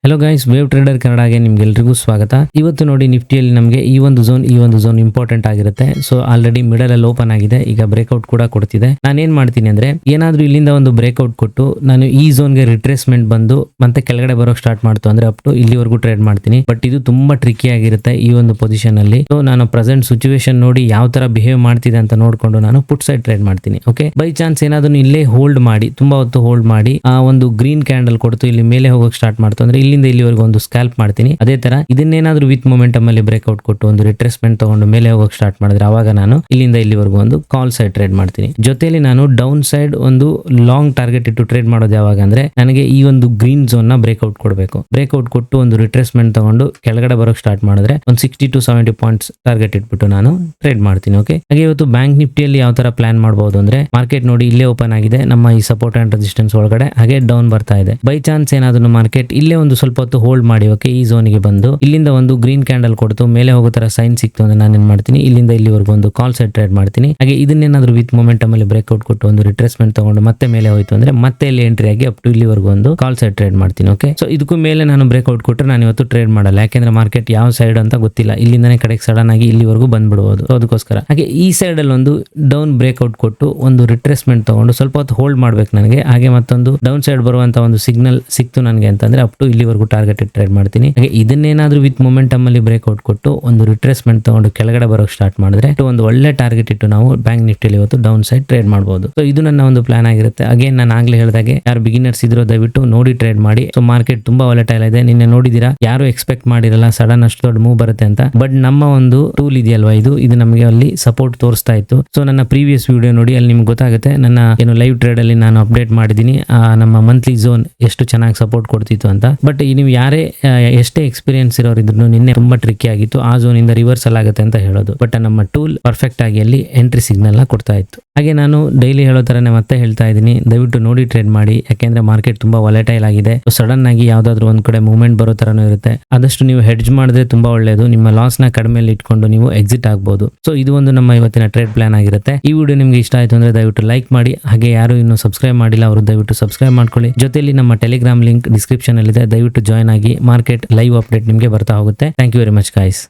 Hello guys, wave trader ಕನ್ನಡಗೆ ನಿಮ್ಗೆಲ್ರಿಗೂ ಸ್ವಾಗತ. ಇವತ್ತು ನೋಡಿ ನಿಫ್ಟಿಯಲ್ಲಿ ನಮಗೆ ಈ ಒಂದು ಝೋನ್ ಇಂಪಾರ್ಟೆಂಟ್ ಆಗಿರುತ್ತೆ. ಸೊ ಆಲ್ರೆಡಿ ಮಿಡಲ್ ಅಲ್ಲಿ ಓಪನ್ ಆಗಿದೆ, ಈಗ ಬ್ರೇಕ್ಔಟ್ ಕೂಡ ಕೊಡ್ತಿದೆ. ನಾನು ಏನ್ ಮಾಡ್ತೀನಿ ಅಂದ್ರೆ ಏನಾದ್ರೂ ಇಲ್ಲಿಂದ ಒಂದು ಬ್ರೇಕ್ಔಟ್ ಕೊಟ್ಟು ನಾನು ಈ ಝೋನ್ಗೆ ರಿಟ್ರೇಸ್ಮೆಂಟ್ ಬಂದು ಮತ್ತೆ ಕೆಳಗಡೆ ಬರೋಕ್ ಸ್ಟಾರ್ಟ್ ಮಾಡ್ತು ಅಂದ್ರೆ ಅಪ್ ಟು ಇಲ್ಲಿವರೆಗೂ ಟ್ರೇಡ್ ಮಾಡ್ತೀನಿ. ಬಟ್ ಇದು ತುಂಬಾ ಟ್ರಿಕಿ ಆಗಿರುತ್ತೆ ಈ ಒಂದು ಪೊಸಿಷನ್ ಅಲ್ಲಿ. ಸೊ ನಾನು ಪ್ರೆಸೆಂಟ್ ಸಿಚುವೇಶನ್ ನೋಡಿ ಯಾವ ತರ ಬಿಹೇವ್ ಮಾಡ್ತಿದೆ ಅಂತ ನೋಡ್ಕೊಂಡು ನಾನು ಪುಟ್ ಸೈಡ್ ಟ್ರೇಡ್ ಮಾಡ್ತೀನಿ. ಓಕೆ, ಬೈ ಚಾನ್ಸ್ ಏನಾದ್ರು ಇಲ್ಲೇ ಹೋಲ್ಡ್ ಮಾಡಿ ತುಂಬಾ ಹೊತ್ತು ಹೋಲ್ಡ್ ಮಾಡಿ ಆ ಒಂದು ಗ್ರೀನ್ ಕ್ಯಾಂಡಲ್ ಕೊಡ್ತು ಇಲ್ಲಿ ಮೇಲೆ ಹೋಗಕ್ ಸ್ಟಾರ್ಟ್ ಮಾಡ್ತು ಅಂದ್ರೆ ಇಲ್ಲಿಂದ ಇಲ್ಲಿವರೆಗೂ ಒಂದು ಸ್ಕ್ಯಾಲ್ಪ್ ಮಾಡ್ತೀನಿ. ಅದೇ ತರ ಇದನ್ನೇನಾದ್ರೂ ವಿತ್ ಮೊಮೆಂಟಮ್ ಅಲ್ಲಿ ಬ್ರೇಕ್ಔಟ್ ಕೊಟ್ಟು ಒಂದು ರಿಟ್ರೇಸ್ಮೆಂಟ್ ತಗೊಂಡು ಮೇಲೆ ಹೋಗಕ್ ಸ್ಟಾರ್ಟ್ ಮಾಡಿದ್ರೆ ಅವಾಗ ನಾನು ಇಲ್ಲಿಂದ ಇಲ್ಲಿವರೆಗೂ ಒಂದು ಕಾಲ್ ಸೈಡ್ ಟ್ರೇಡ್ ಮಾಡ್ತೀನಿ. ಜೊತೆಲಿ ನಾನು ಡೌನ್ ಸೈಡ್ ಒಂದು ಲಾಂಗ್ ಟಾರ್ಗೆಟ್ ಇಟ್ಟು ಟ್ರೇಡ್ ಮಾಡೋದು ಯಾವಾಗ ಅಂದ್ರೆ ನನಗೆ ಈ ಒಂದು ಗ್ರೀನ್ ಝೋನ್ ನ ಬ್ರೇಕ್ಔಟ್ ಕೊಡಬೇಕು. ಬ್ರೇಕ್ಔಟ್ ಕೊಟ್ಟು ಒಂದು ರಿಟ್ರೇಸ್ಮೆಂಟ್ ತಗೊಂಡು ಕೆಳಗಡೆ ಬರೋಕ್ ಸ್ಟಾರ್ಟ್ ಮಾಡಿದ್ರೆ ಒಂದು 60 to 70 ಪಾಯಿಂಟ್ಸ್ ಟಾರ್ಗೆಟ್ ಇಟ್ಬಿಟ್ಟು ನಾನು ಟ್ರೇಡ್ ಮಾಡ್ತೀನಿ. ಓಕೆ, ಹಾಗೆ ಇವತ್ತು ಬ್ಯಾಂಕ್ ನಿಫ್ಟಿಯಲ್ಲಿ ಯಾವ ತರ ಪ್ಲಾನ್ ಮಾಡಬಹುದು ಅಂದ್ರೆ ಮಾರ್ಕೆಟ್ ನೋಡಿ ಇಲ್ಲೇ ಓಪನ್ ಆಗಿದೆ ನಮ್ಮ ಈ ಸಪೋರ್ಟ್ ಅಂಡ್ ರೆಸಿಸ್ಟೆನ್ಸ್ ಒಳಗಡೆ, ಹಾಗೆ ಡೌನ್ ಬರ್ತಾ ಇದೆ. ಬೈ ಚಾನ್ಸ್ ಏನಾದ್ರು ಮಾರ್ಕೆಟ್ ಇಲ್ಲೇ ಒಂದು ಸ್ವಲ್ಪ ಹೊತ್ತು ಹೋಲ್ಡ್ ಮಾಡಿ ಓಕೆ ಈ ಝೋನ್ಗೆ ಬಂದು ಇಲ್ಲಿಂದ ಒಂದು ಗ್ರೀನ್ ಕ್ಯಾಂಡಲ್ ಕೊಡ್ತು ಮೇಲೆ ಹೋಗೋ ತರ ಸೈನ್ ಸಿಕ್ತು ಅಂದ್ರೆ ನಾನು ಏನ್ ಮಾಡ್ತೀನಿ ಇಲ್ಲಿಂದ ಇಲ್ಲಿವರೆಗೂ ಒಂದು ಕಾಲ್ ಸೈಡ್ ಟ್ರೇಡ್ ಮಾಡ್ತೀನಿ. ಹಾಗೆ ಇದನ್ನೇನಾದ್ರೂ ವಿತ್ ಮೊಮೆಂಟಮ್ ಅಲ್ಲಿ ಬ್ರೇಕ್ಔಟ್ ಕೊಟ್ಟು ಒಂದು ರಿಟ್ರೇಸ್ಮೆಂಟ್ ತಗೊಂಡು ಮತ್ತೆ ಮೇಲೆ ಹೋಯ್ತು ಅಂದ್ರೆ ಮತ್ತೆ ಇಲ್ಲಿ ಎಂಟ್ರಿ ಆಗಿ ಅಪ್ ಟು ಇಲ್ಲಿವರೆಗೂ ಒಂದು ಕಾಲ್ ಸೈಡ್ ಟ್ರೇಡ್ ಮಾಡ್ತೀನಿ. ಓಕೆ, ಸೊ ಇದಕ್ಕೂ ಮೇಲೆ ನಾನು ಬ್ರೇಕ್ಔಟ್ ಕೊಟ್ಟರೆ ನಾನು ಇವತ್ತು ಟ್ರೇಡ್ ಮಾಡಲ್ಲ, ಯಾಕೆಂದ್ರೆ ಮಾರ್ಕೆಟ್ ಯಾವ ಸೈಡ್ ಅಂತ ಗೊತ್ತಿಲ್ಲ, ಇಲ್ಲಿಂದನೇ ಕಡೆಗೆ ಸಡನ್ ಆಗಿ ಇಲ್ಲಿವರೆಗೂ ಬಂದ್ಬಿಡಬಹುದು. ಅದಕ್ಕೋಸ್ಕರ ಹಾಗೆ ಈ ಸೈಡ್ ಅಲ್ಲಿ ಒಂದು ಡೌನ್ ಬ್ರೇಕ್ಔಟ್ ಕೊಟ್ಟು ಒಂದು ರಿಟ್ರೇಸ್ಮೆಂಟ್ ತಗೊಂಡು ಸ್ವಲ್ಪ ಹೊತ್ತು ಹೋಲ್ಡ್ ಮಾಡ್ಬೇಕು ನನಗೆ. ಹಾಗೆ ಮತ್ತೊಂದು ಡೌನ್ ಸೈಡ್ ಬರುವಂತ ಒಂದು ಸಿಗ್ನಲ್ ಸಿಕ್ತು ನನಗೆ ಅಂತಂದ್ರೆ ಅಪ್ ಟು ಇಲ್ಲಿವರೆಗೂ ಟಾರ್ಗೆಟ್ ಟ್ರೇಡ್ ಮಾಡ್ತೀನಿ. ಹಾಗೆ ಇದನ್ನೇನಾದ್ರೂ ವಿತ್ ಮೊಮೆಂಟಮ್ ಅಲ್ಲಿ ಬ್ರೇಕ್ಔಟ್ ಕೊಟ್ಟು ಒಂದು ರಿಟ್ರೇಸ್ಮೆಂಟ್ ತಗೊಂಡು ಕೆಳಗಡೆ ಬರೋಕ್ ಸ್ಟಾರ್ಟ್ ಮಾಡಿದ್ರೆ ಒಂದು ಒಳ್ಳೆ ಟಾರ್ಗೆಟ್ ಇಟ್ಟು ನಾವು ಬ್ಯಾಂಕ್ ನಿಫ್ಟಿಯಲ್ಲಿ ಇವತ್ತು ಡೌನ್ ಸೈಡ್ ಟ್ರೇಡ್ ಮಾಡಬಹುದು. ಸೊ ಇದು ನನ್ನ ಒಂದು ಪ್ಲಾನ್ ಆಗಿರುತ್ತೆ. ಅಗೇನ್ ನಾನು ಆಗ್ಲೇ ಹೇಳಿದಾಗೆ ಯಾರು ಬಿಗಿನರ್ಸ್ ಇದ್ರೋ ದಯವಿಟ್ಟು ನೋಡಿ ಟ್ರೇಡ್ ಮಾಡಿ. ಸೊ ಮಾರ್ಕೆಟ್ ತುಂಬಾ ವಾಲಟೈಲ್ ಇದೆ, ನಿನ್ನೆ ನೋಡಿದೀರಾ, ಯಾರು ಎಕ್ಸ್ಪೆಕ್ಟ್ ಮಾಡಿರಲ್ಲ ಸಡನ್ ಅಷ್ಟು ದೊಡ್ಡ ಮೂವ್ ಬರುತ್ತೆ ಅಂತ. ಬಟ್ ನಮ್ಮ ಒಂದು ಟೂಲ್ ಇದೆಯಲ್ವಾ ಇದು ನಮಗೆ ಅಲ್ಲಿ ಸಪೋರ್ಟ್ ತೋರಿಸ್ತಾ ಇತ್ತು. ಸೊ ನನ್ನ ಪ್ರೀವಿಯಸ್ ವಿಡಿಯೋ ನೋಡಿ, ಅಲ್ಲಿ ನಿಮ್ಗೆ ಗೊತ್ತಾಗುತ್ತೆ ನನ್ನ ಏನು ಲೈವ್ ಟ್ರೇಡ್ ಅಲ್ಲಿ ನಾನು ಅಪ್ಡೇಟ್ ಮಾಡಿದೀನಿ ನಮ್ಮ ಮಂತ್ಲಿ ಝೋನ್ ಎಷ್ಟು ಚೆನ್ನಾಗಿ ಸಪೋರ್ಟ್ ಕೊಡ್ತಿತ್ತು ಅಂತ. ಬಟ್ ನೀವು ಯಾರೇ ಎಷ್ಟೇ ಎಕ್ಸ್ಪೀರಿಯನ್ಸ್ ಇರೋರಿದ್ರು ನಿನ್ನೆ ತುಂಬಾ ಟ್ರಿಕ್ಕಿ ಆಗಿತ್ತು, ಆ ಝೋನ್ ಇಂದ ರಿವರ್ಸಲ್ ಆಗುತ್ತೆ ಅಂತ ಹೇಳೋದು. ಬಟ್ ನಮ್ಮ ಟೂಲ್ ಪರ್ಫೆಕ್ಟ್ ಆಗಿ ಅಲ್ಲಿ ಎಂಟ್ರಿ ಸಿಗ್ನಲ್ ನ ಕೊಡ್ತಾ ಇತ್ತು. ಹಾಗೆ ನಾನು ಡೈಲಿ ಹೇಳೋ ತರನೇ ಮತ್ತೆ ಹೇಳ್ತಾ ಇದ್ದೀನಿ, ದಯವಿಟ್ಟು ನೋಡಿ ಟ್ರೇಡ್ ಮಾಡಿ, ಯಾಕೆಂದ್ರೆ ಮಾರ್ಕೆಟ್ ತುಂಬಾ ವಾಲಟೈಲ್ ಆಗಿದೆ. ಸಡನ್ ಆಗಿ ಯಾವ್ದಾದ್ರು ಒಂದ್ ಕಡೆ ಮೂವ್ಮೆಂಟ್ ಬರೋ ತರನೂ ಇರುತ್ತೆ. ಆದಷ್ಟು ನೀವು ಹೆಡ್ಜ್ ಮಾಡಿದ್ರೆ ತುಂಬಾ ಒಳ್ಳೇದು, ನಿಮ್ಮ ಲಾಸ್ ನ ಕಡಿಮೆ ಇಟ್ಕೊಂಡು ನೀವು ಎಕ್ಸಿಟ್ ಆಗಬಹುದು. ಸೊ ಇದು ಒಂದು ನಮ್ಮ ಇವತ್ತಿನ ಟ್ರೇಡ್ ಪ್ಲಾನ್ ಆಗಿರುತ್ತೆ. ಈ ವಿಡಿಯೋ ನಿಮ್ಗೆ ಇಷ್ಟ ಆಯ್ತು ಅಂದ್ರೆ ದಯವಿಟ್ಟು ಲೈಕ್ ಮಾಡಿ. ಹಾಗೆ ಯಾರು ಇನ್ನು ಸಬ್ಸ್ಕ್ರೈಬ್ ಮಾಡಿಲ್ಲ ಅವರು ದಯವಿಟ್ಟು ಸಬ್ಸ್ಕ್ರೈಬ್ ಮಾಡ್ಕೊಳ್ಳಿ. ಜೊತೆಲಿ ನಮ್ಮ ಟೆಲಿಗ್ರಾಮ್ ಲಿಂಕ್ ಡಿಸ್ಕ್ರಿಪ್ಷನ್ ಅಲ್ಲಿ ಇದೆ, ದಯವಿಟ್ಟು ಜಾಯ್ನ್ ಆಗಿ. ಮಾರ್ಕೆಟ್ ಲೈವ್ ಅಪ್ಡೇಟ್ ನಿಮಗೆ ಬರ್ತಾ ಹೋಗುತ್ತೆ. Thank you very much guys.